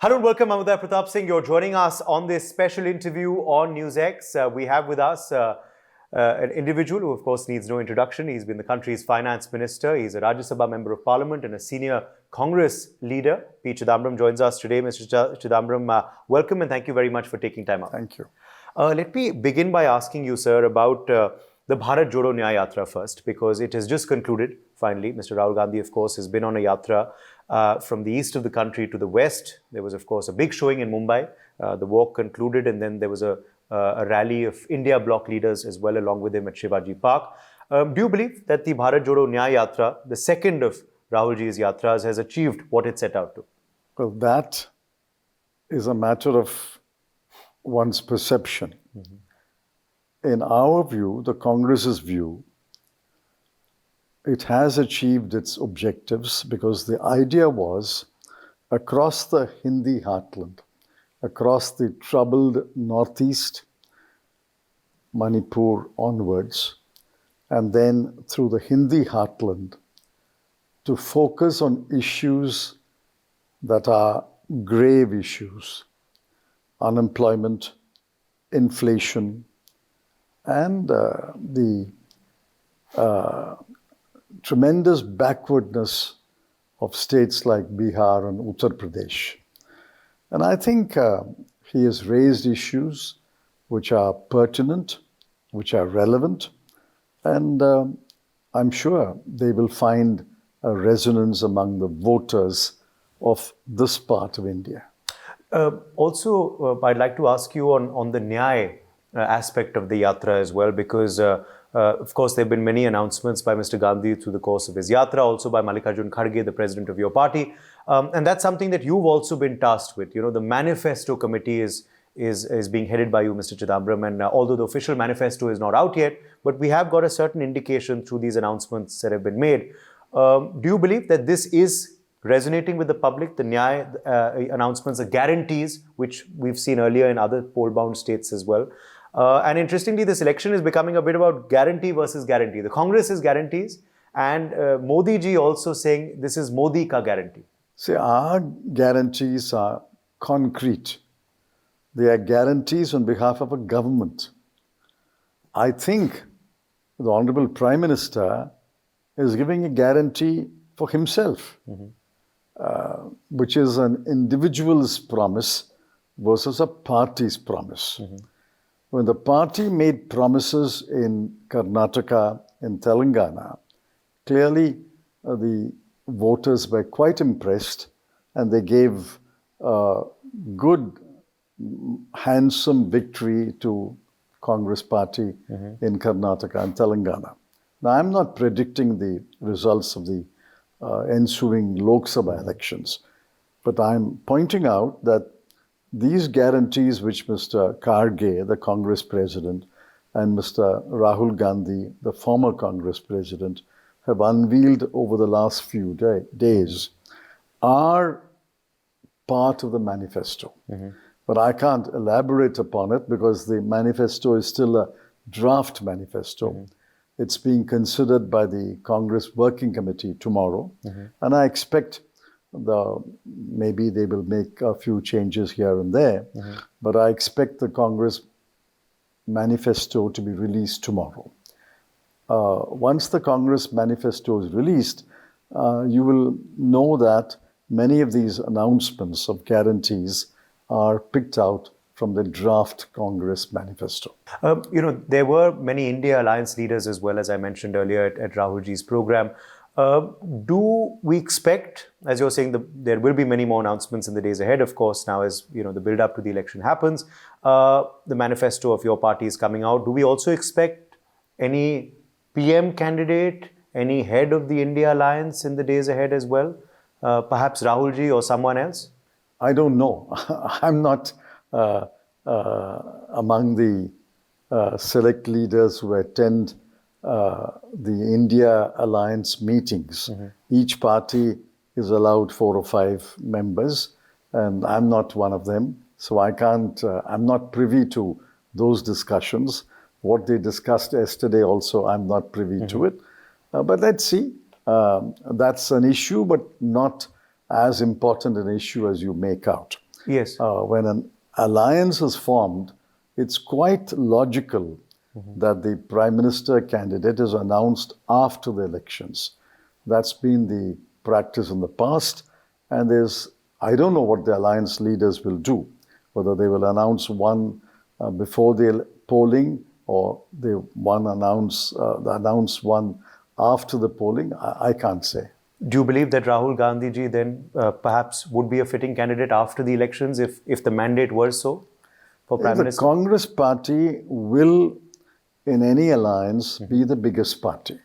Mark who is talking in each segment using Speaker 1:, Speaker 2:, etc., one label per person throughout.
Speaker 1: Hello and welcome, I'm Uday Pratap Singh. You're joining us on this special interview on NewsX. We have with us an individual who, of course, needs no introduction. He's been the country's finance minister. He's a Rajya Sabha member of parliament and a senior Congress leader. P. Chidambaram joins us today. Mr. Chidambaram, welcome and thank you very much for taking time out.
Speaker 2: Thank you.
Speaker 1: Let me begin by asking you, sir, about the Bharat Jodo Nyaya Yatra first, because it has just concluded, finally. Mr. Rahul Gandhi, of course, has been on a yatra from the east of the country to the west. There was, of course, a big showing in Mumbai. The walk concluded, and then there was a rally of India bloc leaders as well along with him at Shivaji Park. Do you believe that the Bharat Jodo Nyaya Yatra, the second of Rahulji's yatras, has achieved what it set out to?
Speaker 2: Well, that is a matter of one's perception. In our view, the Congress's view, it has achieved its objectives because the idea was across the Hindi heartland, across the troubled northeast, Manipur onwards, and then through the Hindi heartland, to focus on issues that are grave issues: unemployment, inflation, and the tremendous backwardness of states like Bihar and Uttar Pradesh. And I think he has raised issues which are pertinent, which are relevant, and I'm sure they will find a resonance among the voters of this part of India.
Speaker 1: Also, I'd like to ask you on the Nyay aspect of the yatra as well, because of course there have been many announcements by Mr. Gandhi through the course of his yatra, also by Mallikarjun Kharge, the president of your party, and that's something that you've also been tasked with. You know, the manifesto committee is being headed by you, Mr. Chidambaram, and although the official manifesto is not out yet, but we have got a certain indication through these announcements that have been made. Do you believe that this is resonating with the public, the Nyay announcements, the guarantees, which we've seen earlier in other poll-bound states as well? And interestingly, this election is becoming a bit about guarantee versus guarantee. The Congress is guarantees, and Modi ji also saying this is Modi ka guarantee.
Speaker 2: See, our guarantees are concrete. They are guarantees on behalf of a government. I think the Honorable Prime Minister is giving a guarantee for himself, which is an individual's promise versus a party's promise. When the party made promises in Karnataka, in Telangana, clearly the voters were quite impressed, and they gave a good, handsome victory to Congress party in Karnataka and Telangana. Now, I'm not predicting the results of the ensuing Lok Sabha elections, but I'm pointing out that these guarantees which Mr. Kharge, the Congress president, and Mr. Rahul Gandhi, the former Congress president, have unveiled over the last few days are part of the manifesto. But I can't elaborate upon it because the manifesto is still a draft manifesto. It's being considered by the Congress Working Committee tomorrow, and I expect maybe they will make a few changes here and there, but I expect the Congress manifesto to be released tomorrow. Once the Congress manifesto is released, you will know that many of these announcements of guarantees are picked out from the draft Congress manifesto.
Speaker 1: You know, there were many India Alliance leaders as well, as I mentioned earlier at Rahulji's program. Do we expect, as you're saying, there will be many more announcements in the days ahead, of course, now as you know the build-up to the election happens. The manifesto of your party is coming out. Do we also expect any PM candidate, any head of the India Alliance in the days ahead as well? Perhaps Rahulji or someone else?
Speaker 2: I don't know. I'm not among the select leaders who attend the India Alliance meetings. Each party is allowed 4 or 5 members, and I'm not one of them. So I can't, I'm not privy to those discussions. What they discussed yesterday also, I'm not privy to it. But let's see. That's an issue, but not as important an issue as you make out.
Speaker 1: Yes.
Speaker 2: When an alliance is formed, it's quite logical that the Prime Minister candidate is announced after the elections. That's been the practice in the past, and I don't know what the alliance leaders will do, whether they will announce one before the polling or they announce one after the polling. I can't say.
Speaker 1: Do you believe that Rahul Gandhi ji then perhaps would be a fitting candidate after the elections if the mandate were so for Prime
Speaker 2: The
Speaker 1: Minister?
Speaker 2: Congress party will, in any alliance, be the biggest party.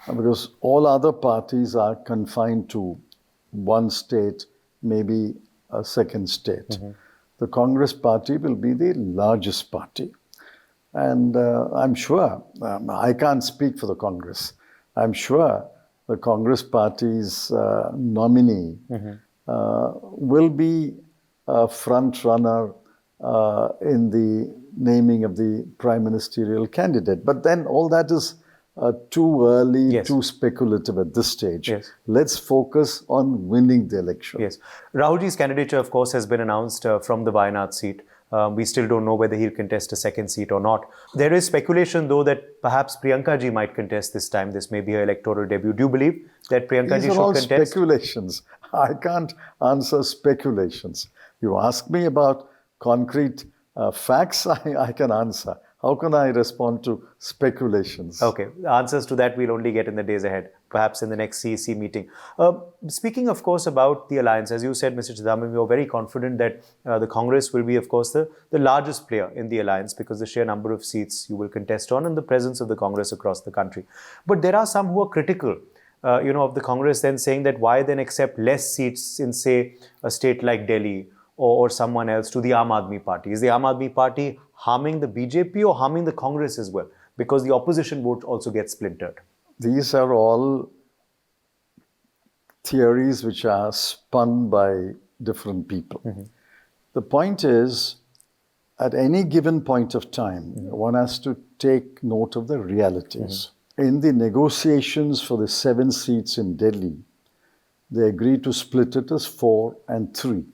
Speaker 2: Because all other parties are confined to one state, maybe a second state. The Congress party will be the largest party. And I'm sure, I can't speak for the Congress, I'm sure the Congress party's nominee will be a front runner in the naming of the prime ministerial candidate. But then all that is too early,
Speaker 1: Yes.
Speaker 2: too speculative at this stage.
Speaker 1: Yes.
Speaker 2: Let's focus on winning the election.
Speaker 1: Yes. Rahulji's candidature, of course, has been announced from the Wayanad seat. We still don't know whether he'll contest a second seat or not. There is speculation, though, that perhaps Priyanka ji might contest this time. This may be her electoral debut. Do you believe that Priyanka ji
Speaker 2: These are all
Speaker 1: should contest?
Speaker 2: speculations. I can't answer speculations. You ask me about concrete facts, I can answer. How can I respond to speculations?
Speaker 1: Okay. The answers to that we'll only get in the days ahead, perhaps in the next CEC meeting. Speaking, of course, about the alliance, as you said, Mr. Chidambaram, we are very confident that the Congress will be, of course, the largest player in the alliance because the sheer number of seats you will contest on and the presence of the Congress across the country. But there are some who are critical, of the Congress then saying that why then accept less seats in, say, a state like Delhi or someone else to the Aam Aadmi Party? Is the Aam Aadmi Party harming the BJP or harming the Congress as well? Because the opposition vote also gets splintered.
Speaker 2: These are all theories which are spun by different people. The point is, at any given point of time, one has to take note of the realities. In the negotiations for the 7 seats in Delhi, they agreed to split it as 4 and 3.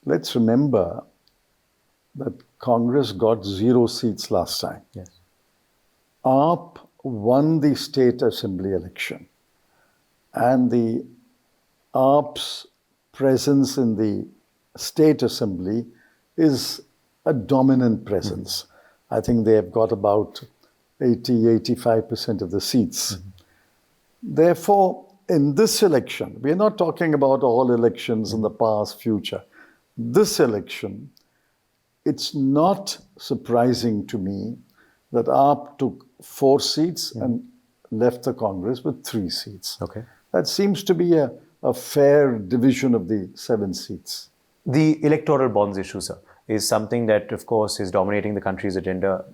Speaker 2: Let's remember that Congress got 0 seats last time.
Speaker 1: Yes.
Speaker 2: AAP won the state assembly election, and the AAP's presence in the state assembly is a dominant presence. I think they have got about 80-85% of the seats. Therefore, in this election, we are not talking about all elections in the past, future. This election, it's not surprising to me that AAP took 4 seats and left the Congress with 3 seats.
Speaker 1: Okay.
Speaker 2: That seems to be a fair division of the 7 seats.
Speaker 1: The electoral bonds issue, sir, is something that, of course, is dominating the country's agenda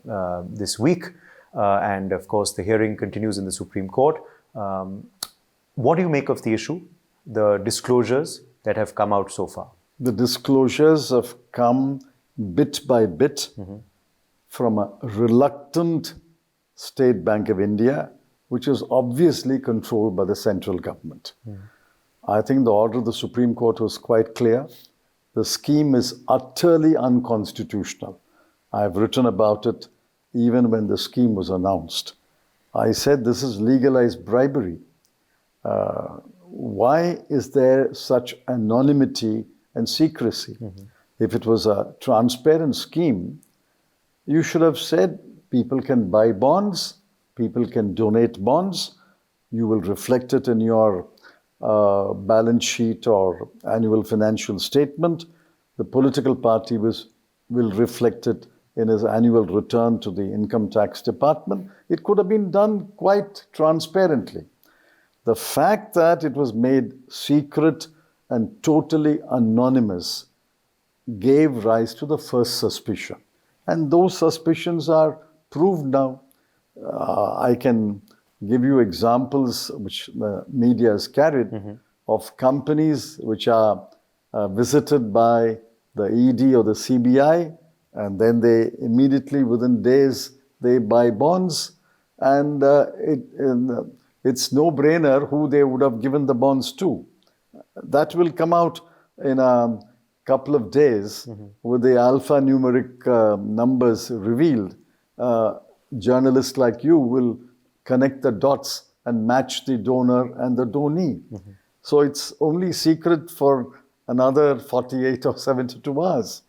Speaker 1: this week. And, of course, the hearing continues in the Supreme Court. What do you make of the issue, the disclosures that have come out so far?
Speaker 2: The disclosures have come bit by bit from a reluctant State Bank of India, which is obviously controlled by the central government. I think the order of the Supreme Court was quite clear. The scheme is utterly unconstitutional. I have written about it even when the scheme was announced. I said this is legalized bribery. Why is there such anonymity and secrecy? If it was a transparent scheme, you should have said people can buy bonds, people can donate bonds, you will reflect it in your balance sheet or annual financial statement. The political party will reflect it in his annual return to the income tax department. It could have been done quite transparently. The fact that it was made secret and totally anonymous gave rise to the first suspicion. And those suspicions are proved now. I can give you examples which the media has carried of companies which are visited by the ED or the CBI, and then they immediately, within days, they buy bonds, and it's no-brainer who they would have given the bonds to. That will come out in couple of days, with the alphanumeric numbers revealed, journalists like you will connect the dots and match the donor and the donee. So it's only secret for another 48 or 72 hours.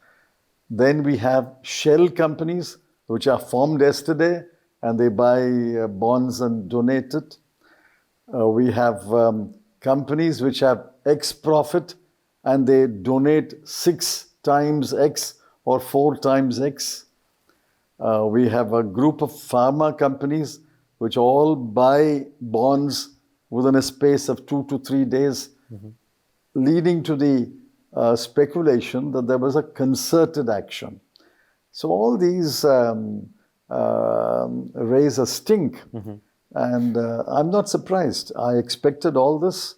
Speaker 2: Then we have shell companies which are formed yesterday and they buy bonds and donate it. We have companies which have X profit and they donate 6 times X or 4 times X. We have a group of pharma companies which all buy bonds within a space of 2 to 3 days, leading to the speculation that there was a concerted action. So all these raise a stink. And I'm not surprised. I expected all this.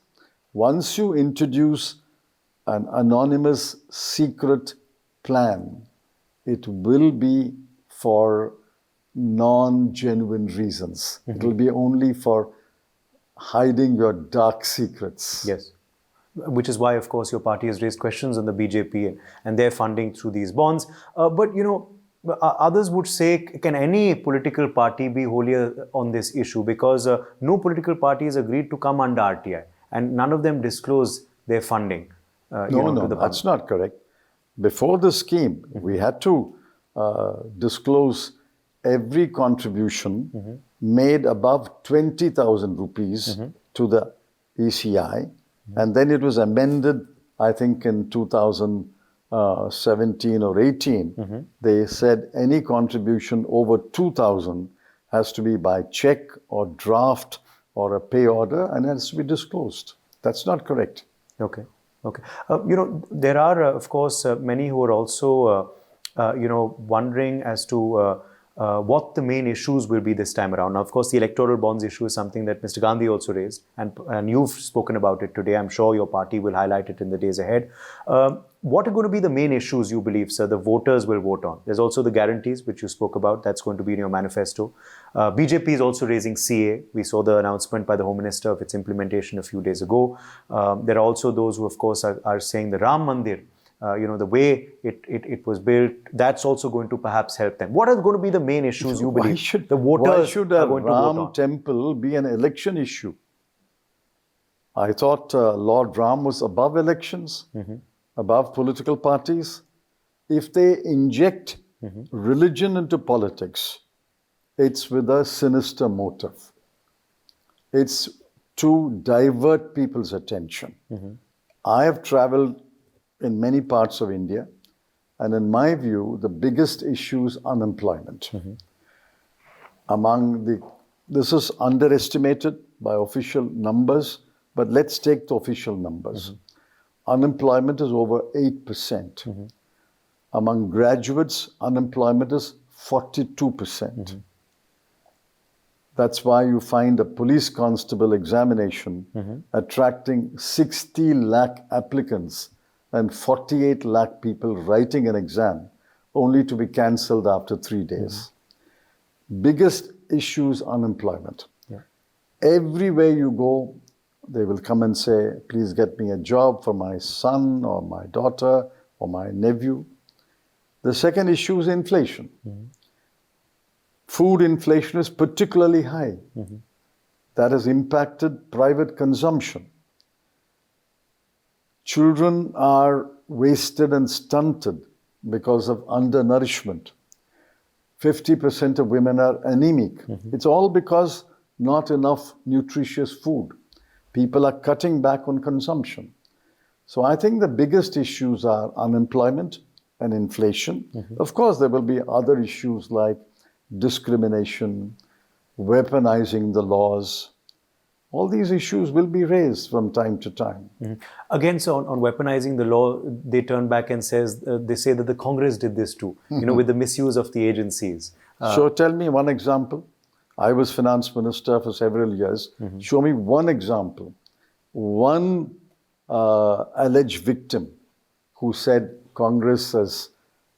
Speaker 2: Once you introduce an anonymous secret plan, it will be for non-genuine reasons. It will be only for hiding your dark secrets.
Speaker 1: Yes. Which is why, of course, your party has raised questions on the BJP and their funding through these bonds. But, you know, others would say, can any political party be holier on this issue? Because no political party has agreed to come under RTI and none of them disclose their funding.
Speaker 2: No, that's not correct. Before the scheme, we had to disclose every contribution made above 20,000 rupees to the ECI. And then it was amended, I think, in 2017 or 18. They said any contribution over 2,000 has to be by check or draft or a pay order and has to be disclosed. That's not correct.
Speaker 1: Okay. Okay. You know, there are, of course, many who are also, you know, wondering as to what the main issues will be this time around. Now, of course, the electoral bonds issue is something that Mr. Gandhi also raised, and you've spoken about it today. I'm sure your party will highlight it in the days ahead. What are going to be the main issues you believe, sir, the voters will vote on? There's also the guarantees, which you spoke about. That's going to be in your manifesto. BJP is also raising CA. We saw the announcement by the Home Minister of its implementation a few days ago. There are also those who, of course, are saying the Ram Mandir, you know, the way it was built, that's also going to perhaps help them. What are going to be the main issues you believe the voters
Speaker 2: why should
Speaker 1: are
Speaker 2: a
Speaker 1: going to vote on?
Speaker 2: Ram temple be an election issue? I thought Lord Ram was above elections, above political parties. If they inject religion into politics, it's with a sinister motive. It's to divert people's attention. I have traveled in many parts of India, and in my view, the biggest issue is unemployment. This is underestimated by official numbers, but let's take the official numbers. Unemployment is over 8%. Among graduates, unemployment is 42%. That's why you find a police constable examination attracting 60 lakh applicants and 48 lakh people writing an exam only to be cancelled after 3 days. Biggest issue is unemployment. Everywhere you go, they will come and say, please get me a job for my son or my daughter or my nephew. The second issue is inflation. Food inflation is particularly high. That has impacted private consumption. Children are wasted and stunted because of undernourishment. 50% of women are anemic. It's all because not enough nutritious food. People are cutting back on consumption. So I think the biggest issues are unemployment and inflation. Of course, there will be other issues like discrimination, weaponizing the laws. All these issues will be raised from time to time.
Speaker 1: Again, so on weaponizing the law, they turn back and they say that the Congress did this too, you know, with the misuse of the agencies.
Speaker 2: So tell me one example. I was finance minister for several years. Show me one example. One alleged victim who said Congress has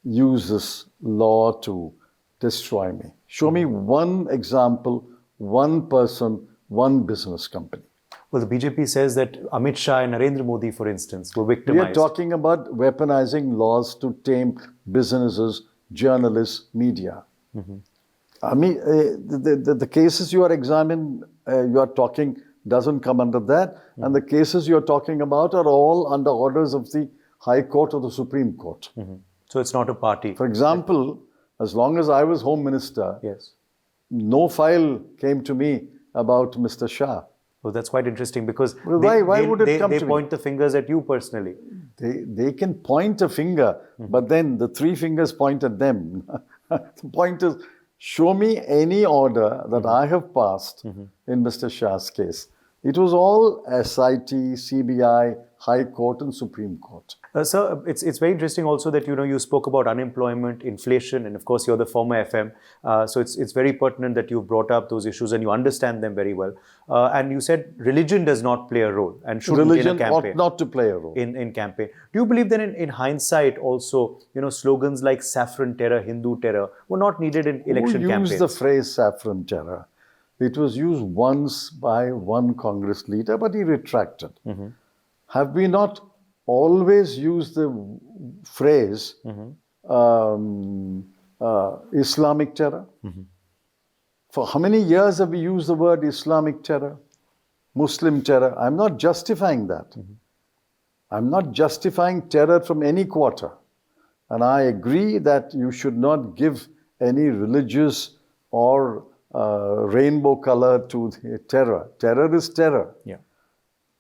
Speaker 2: used this law to destroy me. Show me one example, one person, one business company.
Speaker 1: Well, the BJP says that Amit Shah and Narendra Modi, for instance, were
Speaker 2: We
Speaker 1: victimized.
Speaker 2: are talking about weaponizing laws to tame businesses, journalists, media. I mean, the cases you are examining, you are talking, doesn't come under that. And the cases you are talking about are all under orders of the High Court or the Supreme Court.
Speaker 1: So it's not a party.
Speaker 2: For example, as long as I was Home Minister,
Speaker 1: Yes.
Speaker 2: no file came to me about Mr. Shah.
Speaker 1: Well, that's quite interesting because
Speaker 2: Well, why would it come
Speaker 1: they
Speaker 2: to me?
Speaker 1: point the fingers at you personally.
Speaker 2: They can point a finger, but then the three fingers point at them. The point is, show me any order that I have passed in Mr. Shah's case. It was all SIT, CBI, High Court and Supreme Court.
Speaker 1: Sir, it's very interesting also that you spoke about unemployment, inflation, and of course you're the former FM. So it's very pertinent that you've brought up those issues and you understand them very well. And you said religion does not play a role and shouldn't in a
Speaker 2: Religion
Speaker 1: campaign.
Speaker 2: ought not to play a role.
Speaker 1: In campaign. Do you believe that in hindsight also, slogans like saffron terror, Hindu terror were not needed in election
Speaker 2: Who
Speaker 1: campaigns?
Speaker 2: used the phrase saffron terror? It was used once by one Congress leader, but he retracted. Have we not always used the phrase Islamic terror? For how many years have we used the word Islamic terror, Muslim terror? I'm not justifying that. I'm not justifying terror from any quarter. And I agree that you should not give any religious or rainbow color to the terror. Terror is terror.
Speaker 1: Yeah.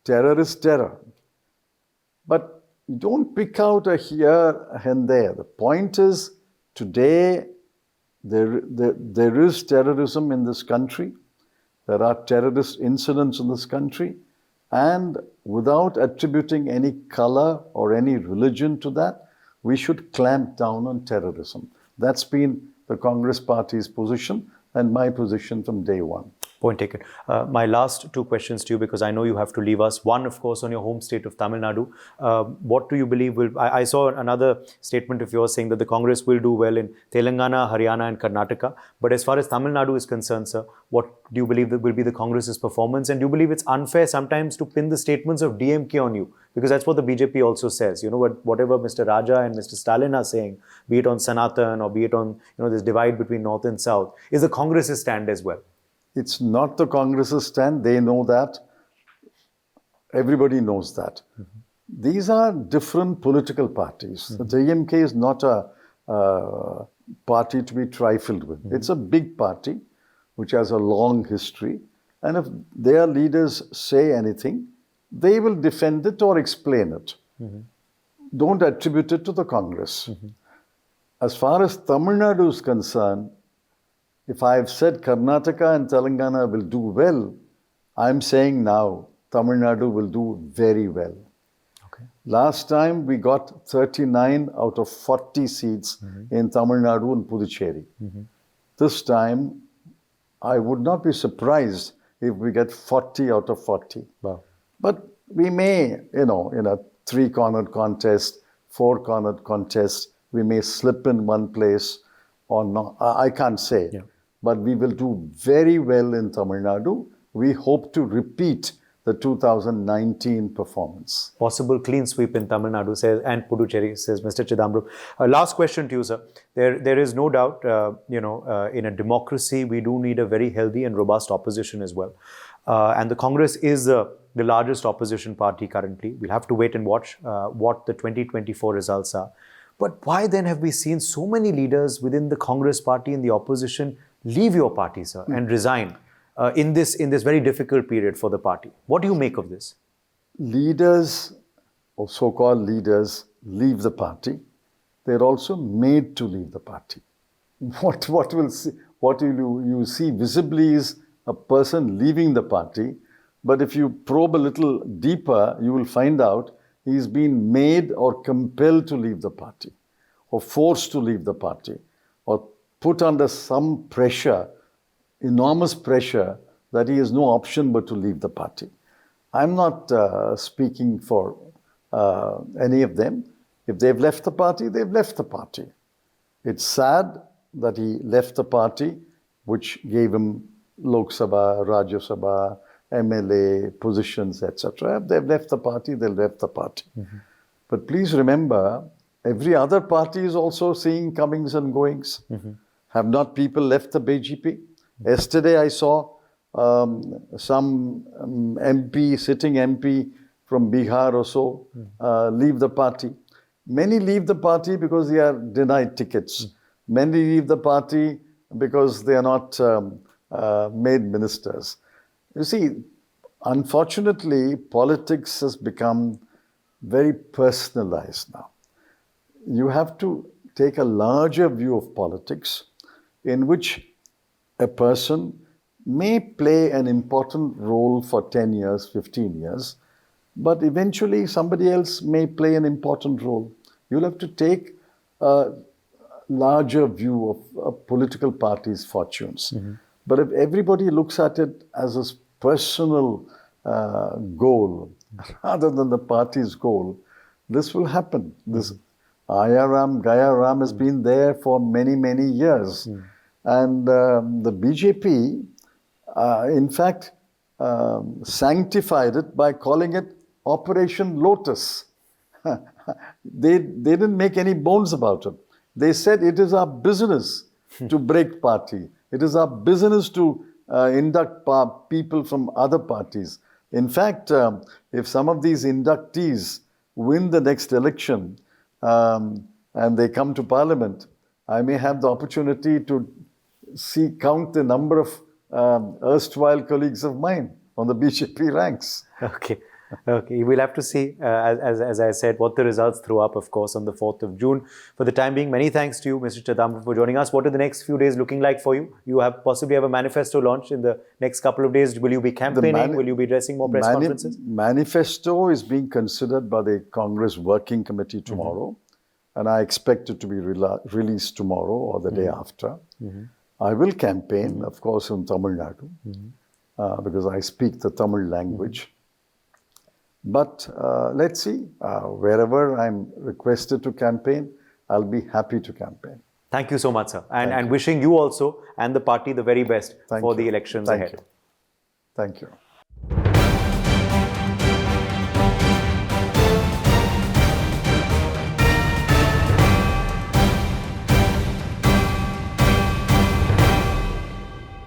Speaker 2: Terror is terror. But you don't pick out a here and there. The point is, today there is terrorism in this country. There are terrorist incidents in this country. And without attributing any color or any religion to that, we should clamp down on terrorism. That's been the Congress Party's position and my position from day one.
Speaker 1: Point taken. My last two questions to you, because I know you have to leave us. One, of course, on your home state of Tamil Nadu. What do you believe will... I saw another statement of yours saying that the Congress will do well in Telangana, Haryana and Karnataka. But as far as Tamil Nadu is concerned, sir, what do you believe that will be the Congress's performance? And do you believe it's unfair sometimes to pin the statements of DMK on you? Because that's what the BJP also says. Whatever Mr. Raja and Mr. Stalin are saying, be it on Sanatan or be it on this divide between North and South, is the Congress's stand as well.
Speaker 2: It's not the Congress's stand. They know that. Everybody knows that. These are different political parties. The DMK is not a party to be trifled with. It's a big party which has a long history. And if their leaders say anything, they will defend it or explain it. Don't attribute it to the Congress. As far as Tamil Nadu is concerned, if I have said Karnataka and Telangana will do well, I'm saying now Tamil Nadu will do very well.
Speaker 1: Okay.
Speaker 2: Last time we got 39 out of 40 seats in Tamil Nadu and Puducherry. This time, I would not be surprised if we get 40 out of 40.
Speaker 1: Wow.
Speaker 2: But we may, in a three-cornered contest, four-cornered contest, we may slip in one place or not. I can't say.
Speaker 1: Yeah.
Speaker 2: But we will do very well in Tamil Nadu. We hope to repeat the 2019 performance.
Speaker 1: Possible clean sweep in Tamil Nadu, says, and Puducherry, says Mr. Chidambaram. Last question to you, sir. There is no doubt, in a democracy, we do need a very healthy and robust opposition as well. And the Congress is the largest opposition party currently. We'll have to wait and watch what the 2024 results are. But why then have we seen so many leaders within the Congress party and the opposition leave your party, sir, and resign in this very difficult period for the party? What do you make of this?
Speaker 2: Leaders, or so-called leaders, leave the party. They're also made to leave the party. What you see visibly is a person leaving the party, but if you probe a little deeper, you will find out he's been made or compelled to leave the party, or forced to leave the party, or put under some pressure, enormous pressure, that he has no option but to leave the party. I'm not speaking for any of them. If they've left the party, they've left the party. It's sad that he left the party, which gave him Lok Sabha, Rajya Sabha, MLA positions, etc. If they've left the party, they'll left the party. But please remember, every other party is also seeing comings and goings. Have not people left the BJP? Yesterday I saw some MP, sitting MP from Bihar or so, leave the party. Many leave the party because they are denied tickets. Many leave the party because they are not made ministers. You see, unfortunately, politics has become very personalized now. You have to take a larger view of politics in which a person may play an important role for 10 years, 15 years, but eventually somebody else may play an important role. You'll have to take a larger view of a political party's fortunes. But if everybody looks at it as a personal goal rather than the party's goal, this will happen. This Ayaram, Gayaram has been there for many, many years. And the BJP, in fact, sanctified it by calling it Operation Lotus. They didn't make any bones about it. They said it is our business to break party. It is our business to induct people from other parties. In fact, if some of these inductees win the next election and they come to parliament, I may have the opportunity to count the number of erstwhile colleagues of mine on the BJP ranks.
Speaker 1: Okay. Okay, we'll have to see, as I said, what the results throw up, of course, on the 4th of June. For the time being, many thanks to you, Mr. Chidambaram, for joining us. What are the next few days looking like for you? You have possibly have a manifesto launch in the next couple of days. Will you be campaigning? Will you be addressing more press conferences?
Speaker 2: Manifesto is being considered by the Congress Working Committee tomorrow, and I expect it to be released tomorrow or the day after. I will campaign, of course, in Tamil Nadu, because I speak the Tamil language. But let's see, wherever I'm requested to campaign, I'll be happy to campaign.
Speaker 1: Thank you so much, sir. And wishing you also and the party the very best for the elections ahead.
Speaker 2: Thank you.